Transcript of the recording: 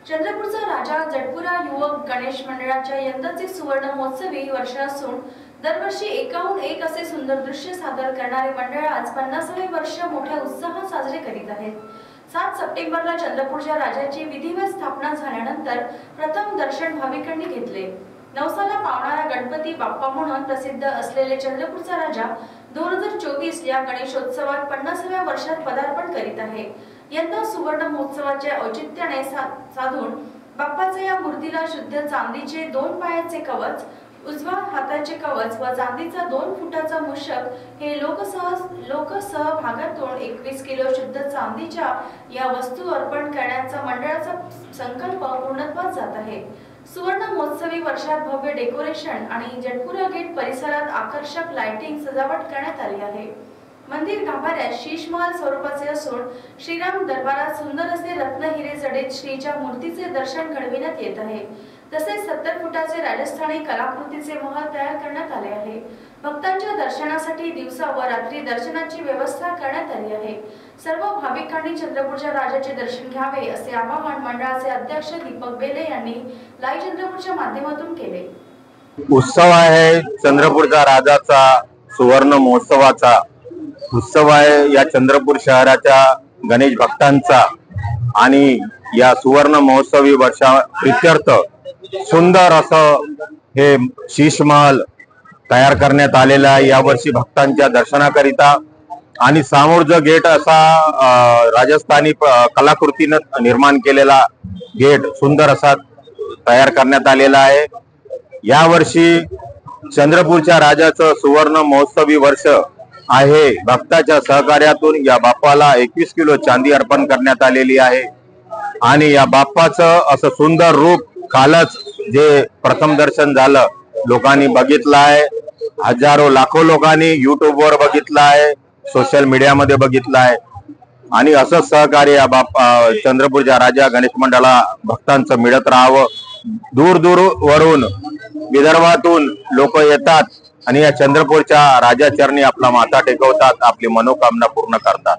चंद्रपूरचा राजा जटपुरा युवक गणेश मंडळाच्या यंदाचे सुवर्ण महोत्सवी वर्ष असून दरवर्षी एकाहून एक असे सुंदर दृश्य सादर करणारे मंडळ आज 50वे वर्ष मोठ्या उत्साहात साजरे करीत आहेत। 7 सप्टेंबरला चंद्रपूरच्या राजाची विधिवत स्थापना झाल्यानंतर प्रथम दर्शन भाविकांनी घेतले। नवसाला पावणारा गणपती बाप्पा म्हणून प्रसिद्ध असलेले चंद्रपूरचा राजा 2024 या गणेशोत्सवात 50व्या वर्षात पदार्पण करीत आहे। यंदा सुवर्ण महोत्सवाच्या औचित्याने साधून बाप्पाच्या या मूर्तीला शुद्ध चांदीचे 2 पायाचे कवच, उजव्या हाताचे कवच व चांदीचा 2 फुटाचा मूषक हे लोकसहभागातून 21 किलो शुद्ध चांदीच्या या वस्तू अर्पण करण्याचा मंडळाचा संकल्प पूर्णत्वास जात आहे। सुवर्ण महोत्सवी वर्षात भव्य डेकोरेशन आणि जटपुरा गेट परिसरात आकर्षक लाइटिंग सजावट करण्यात आली आहे। मंदिर गाभाऱ्यात शीशमहल स्वरूपाचे असून श्रीराम दरबारात सुंदर असे रत्न हिरे जडित श्रीच्या मूर्तीचे दर्शन घडविण्यात येत आहे। तसेच 70 फुटाचे राजस्थानी कलाकृतीचे महल तयार करण्यात आले आहे। भक्तांच्या दर्शनासाठी दिवसा व रात्री दर्शनाची व्यवस्था करण्यात आली आहे। सर्व भाविकांनी चंद्रपूरच्या राजाचे दर्शन घ्यावे असे आवाहन मंडळाचे अध्यक्ष दीपक बेले यांनी लाईव्ह चंद्रपूरच्या माध्यमातून केले। उत्सव आहे चंद्रपूरचा राजाचा सुवर्ण महोत्सवाचा उत्सव आहे। या चंद्रपूर शहराच्या गणेश भक्तांचा आणि या सुवर्ण महोत्सवी वर्षा प्रित्यर्थ सुंदर असं हे शीशमहल तयार करण्यात आलेला आहे। यावर्षी भक्तांच्या दर्शनाकरिता आणि समोरचं गेट असा राजस्थानी कलाकृतीनं निर्माण केलेला गेट सुंदर असा तयार करण्यात आलेला आहे। यावर्षी चंद्रपूरच्या राजाचं सुवर्ण महोत्सवी वर्ष आहे। भक्ताच्या सहकार्यातून या बाप्पाला 21 किलो चांदी अर्पण करण्यात आलेली आहे आणि या बाप्पाचं असं सुंदर रूप कालच जे प्रथम दर्शन झालं लोकांनी बघितलं आहे। हजारो लाखो लोकांनी युट्यूबवर बघितलं आहे, सोशल मीडियामध्ये बघितलं आहे आणि असं सहकार्य चंद्रपूरच्या राजा गणेश मंडळाला भक्तांचं मिळत राहावं। दूर दूर वरून विदर्भातून लोक येतात आणि या चंद्रपूरच्या राजा चरणी आपला माथा टेकवतात, आपली मनोकामना पूर्ण करतात।